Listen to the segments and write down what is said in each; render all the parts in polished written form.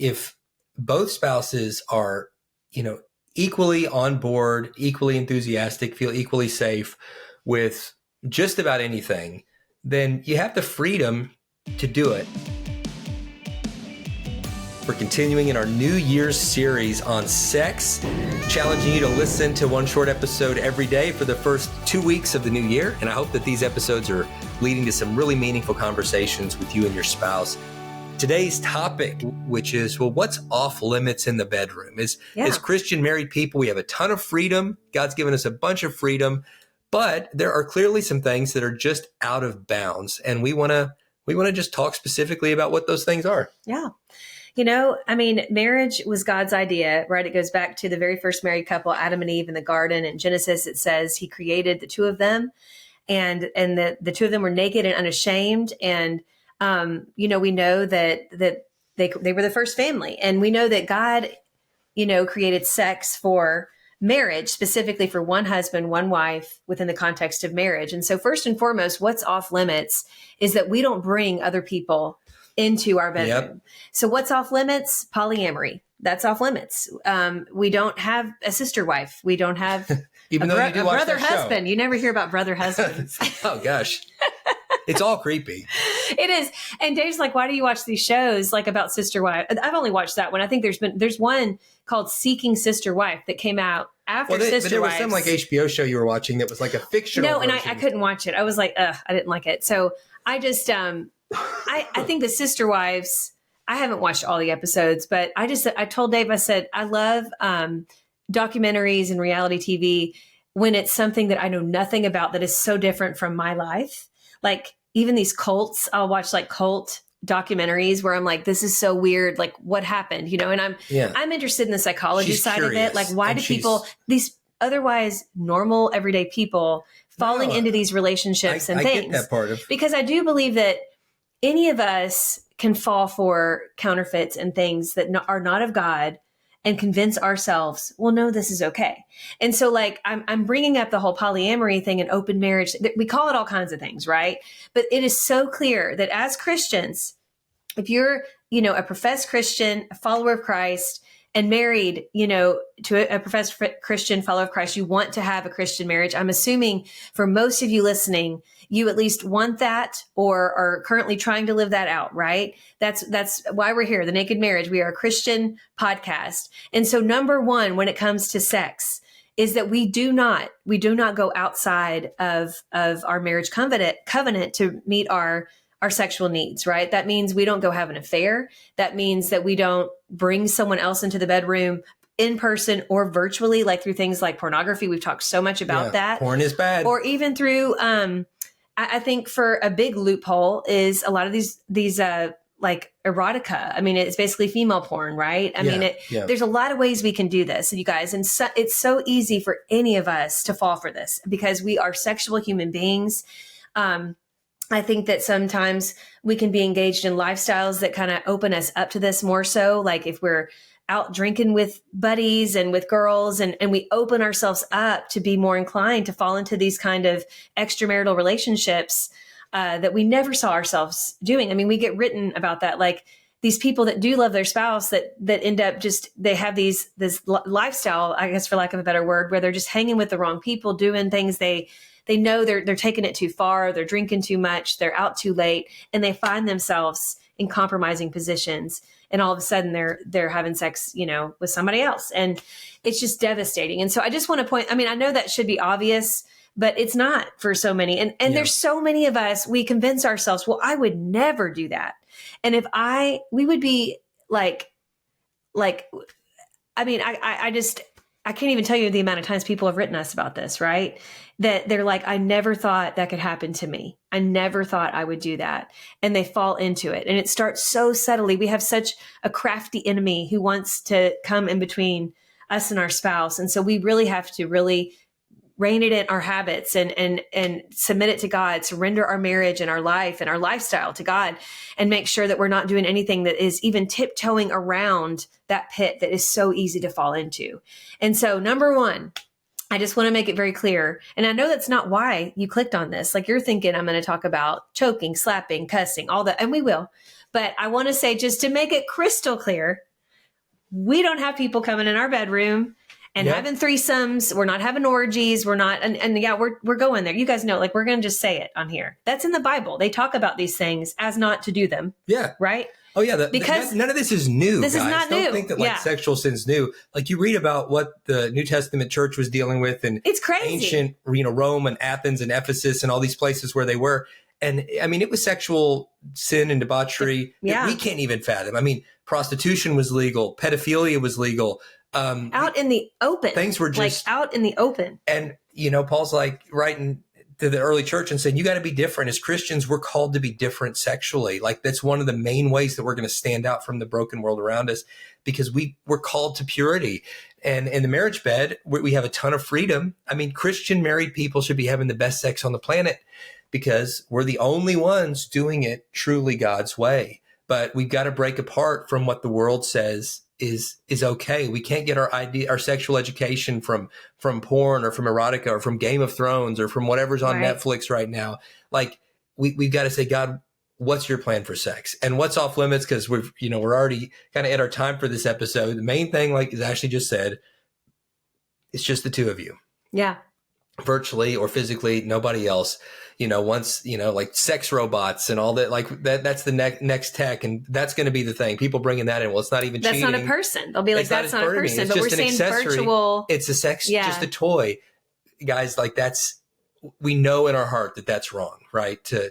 if both spouses are, equally on board, equally enthusiastic, feel equally safe with just about anything, then you have the freedom to do it. We're continuing in our New Year's series on sex, challenging you to listen to one short episode every day for the first 2 weeks of the new year. And I hope that these episodes are leading to some really meaningful conversations with you and your spouse. Today's topic, which is, what's off limits in the bedroom? As Christian married people, we have a ton of freedom. God's given us a bunch of freedom, but there are clearly some things that are just out of bounds. And we want to just talk specifically about what those things are. Yeah. Marriage was God's idea, right? It goes back to the very first married couple, Adam and Eve, in the garden. In Genesis, it says he created the two of them, and the two of them were naked and unashamed. And we know that they were the first family, and we know that God, created sex for marriage, specifically for one husband, one wife within the context of marriage. And so first and foremost, what's off limits is that we don't bring other people into our bedroom. Yep. So what's off limits? Polyamory. That's off limits. We don't have a sister wife. We don't have Even a though you do watch brother that show. husband. You never hear about brother husbands. Oh gosh. It's all creepy. It is. And Dave's like, why do you watch these shows like about sister wife? I've only watched that one. I think there's one called Seeking Sister Wife that came out after Sister Wives. But there was some like HBO show you were watching that was like a fictional version. And I couldn't watch it. I was like, I didn't like it. So I just, I think the Sister Wives, I haven't watched all the episodes, but I told Dave, I said, I love documentaries and reality TV when it's something that I know nothing about that is so different from my life. Like even these cults, I'll watch like cult documentaries where I'm like, this is so weird. Like what happened, and I'm interested in the psychology side of it. Like why do people, these otherwise normal, everyday people falling into these relationships and things? I get that part of, because I do believe that any of us can fall for counterfeits and things that are not of God and convince ourselves, well, no, this is okay. And so like, I'm bringing up the whole polyamory thing and open marriage. We call it all kinds of things, right? But it is so clear that as Christians, if you're, a professed Christian, a follower of Christ, and married, to a professed Christian follower of Christ, you want to have a Christian marriage. I'm assuming for most of you listening, you at least want that or are currently trying to live that out, right? That's why we're here, The Naked Marriage. We are a Christian podcast. And so number one, when it comes to sex, is that we do not go outside of our marriage covenant to meet our sexual needs, right? That means we don't go have an affair. That means that we don't bring someone else into the bedroom in person or virtually, like through things like pornography. We've talked so much about that. Porn is bad. Or even through, I think for a big loophole is a lot of these like erotica. I mean, it's basically female porn, right? There's a lot of ways we can do this, you guys. And so, it's so easy for any of us to fall for this because we are sexual human beings. I think that sometimes we can be engaged in lifestyles that kind of open us up to this more so. Like if we're out drinking with buddies and with girls and we open ourselves up to be more inclined to fall into these kind of extramarital relationships that we never saw ourselves doing. I mean, we get written about that. Like these people that do love their spouse that end up they have this lifestyle, I guess, for lack of a better word, where they're just hanging with the wrong people, doing things they know they're taking it too far, they're drinking too much, they're out too late, and they find themselves in compromising positions. And all of a sudden they're having sex, with somebody else. And it's just devastating. And so I just want to point, I know that should be obvious, but it's not for so many. And there's so many of us, we convince ourselves, well, I would never do that. And if we would be I can't even tell you the amount of times people have written us about this, right? That they're like, I never thought that could happen to me. I never thought I would do that. And they fall into it. And it starts so subtly. We have such a crafty enemy who wants to come in between us and our spouse. And so we really have to rein it in our habits and submit it to God, surrender our marriage and our life and our lifestyle to God, and make sure that we're not doing anything that is even tiptoeing around that pit that is so easy to fall into. And so number one, I just want to make it very clear. And I know that's not why you clicked on this. Like you're thinking I'm going to talk about choking, slapping, cussing, all that, and we will. But I want to say, just to make it crystal clear, we don't have people coming in our bedroom and having threesomes. We're not having orgies. We're not, and yeah, we're going there. You guys know, like, we're going to just say it on here. That's in the Bible. They talk about these things as not to do them. Yeah. Right. Oh yeah. Because none of this is new. This guys. is not Don't new. think that like sexual sin's new. Like you read about what the New Testament church was dealing with in it's crazy. Ancient, Rome and Athens and Ephesus and all these places where they were. And I mean, it was sexual sin and debauchery that we can't even fathom. I mean, prostitution was legal. Pedophilia was legal. Out in the open. Things were just like out in the open. And, Paul's like writing to the early church and saying, you got to be different. As Christians, we're called to be different sexually. Like that's one of the main ways that we're going to stand out from the broken world around us, because we're called to purity. And in the marriage bed, we have a ton of freedom. I mean, Christian married people should be having the best sex on the planet because we're the only ones doing it truly God's way. But we've got to break apart from what the world says is okay. We can't get our sexual education from porn or from erotica or from Game of Thrones or from whatever's on Netflix right now. Like we've got to say, God, what's your plan for sex and what's off limits? Because we're already kind of at our time for this episode. The main thing, like as Ashley just said, it's just the two of you. Yeah. Virtually or physically, nobody else. Once, like sex robots and all that, like that's the next tech. And that's going to be the thing. People bringing that in. Well, it's not even cheating. That's not a person. They'll be like, that's not a person. But we're saying virtual. It's a sex, just a toy. Guys, like we know in our heart that that's wrong, right? To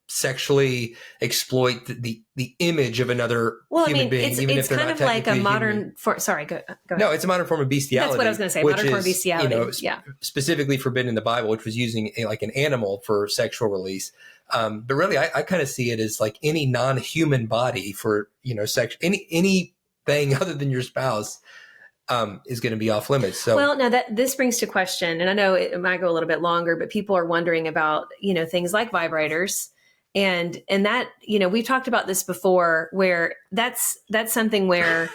sexually exploit the image of another human being, even if they're not technically like a modern. Sorry, go ahead. No, it's a modern form of bestiality. That's what I was going to say. Modern form of bestiality. Specifically forbidden in the Bible, which was using like an animal for sexual release. But really, I kind of see it as like any non-human body for sex. Anything other than your spouse is going to be off limits. So, well, now this brings to question, and I know it might go a little bit longer, but people are wondering about, things like vibrators and that, we've talked about this before where that's something where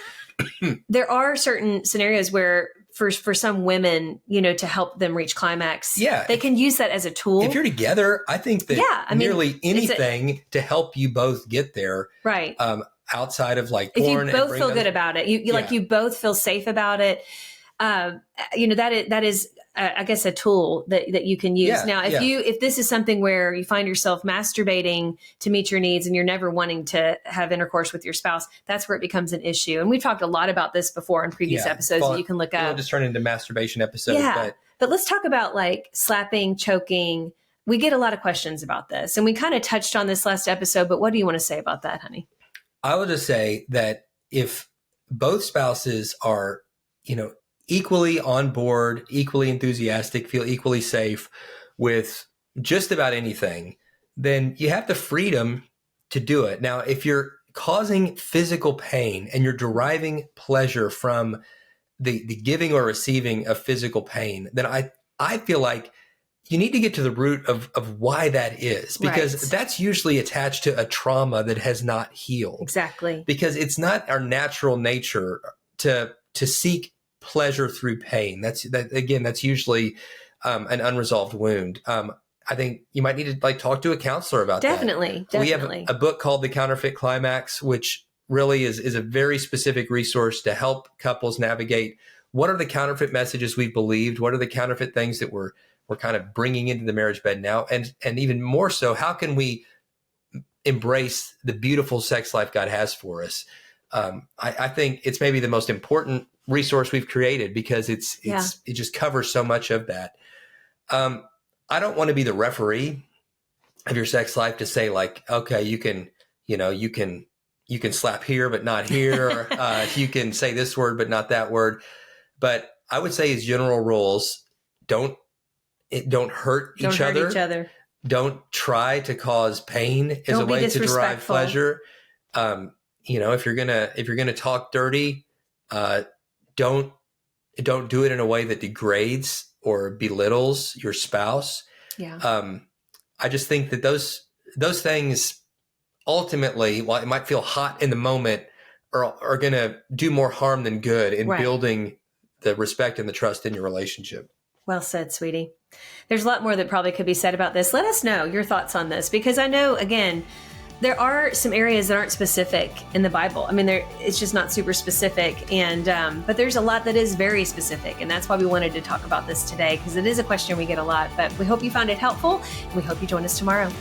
there are certain scenarios where for some women, to help them reach climax, they can use that as a tool. If you're together, I think that nearly anything to help you both get there. Right. Outside of like if porn, you both feel good about it, you both feel safe about it. That is I guess a tool that you can use. Now, if this is something where you find yourself masturbating to meet your needs and you're never wanting to have intercourse with your spouse, that's where it becomes an issue. And we've talked a lot about this before in previous episodes that you can look up. We'll just turn into masturbation episodes. Yeah. But let's talk about like slapping, choking. We get a lot of questions about this, and we kind of touched on this last episode, but what do you want to say about that, honey? I would just say that if both spouses are, equally on board, equally enthusiastic, feel equally safe with just about anything, then you have the freedom to do it. Now, if you're causing physical pain and you're deriving pleasure from the giving or receiving of physical pain, then I feel like you need to get to the root of why that is, because that's usually attached to a trauma that has not healed. Exactly. Because it's not our natural nature to seek pleasure through pain. That's usually an unresolved wound. I think you might need to like talk to a counselor about that. Definitely. We have a book called The Counterfeit Climax, which really is a very specific resource to help couples navigate what are the counterfeit messages we've believed, what are the counterfeit things that we're kind of bringing into the marriage bed now, and even more so, how can we embrace the beautiful sex life God has for us? I think it's maybe the most important resource we've created because it just covers so much of that. I don't want to be the referee of your sex life to say like, okay, you can slap here but not here, or you can say this word but not that word. But I would say as general rules, don't hurt each other. Don't try to cause pain as a way to derive pleasure. If you're gonna talk dirty, don't do it in a way that degrades or belittles your spouse. Yeah. I just think that those things ultimately, while it might feel hot in the moment, are going to do more harm than good in building the respect and the trust in your relationship. Well said, sweetie. There's a lot more that probably could be said about this. Let us know your thoughts on this, because I know, again, There are some areas that aren't specific in the Bible. I mean, it's just not super specific, and but there's a lot that is very specific, and that's why we wanted to talk about this today, because it is a question we get a lot. But we hope you found it helpful, and we hope you join us tomorrow.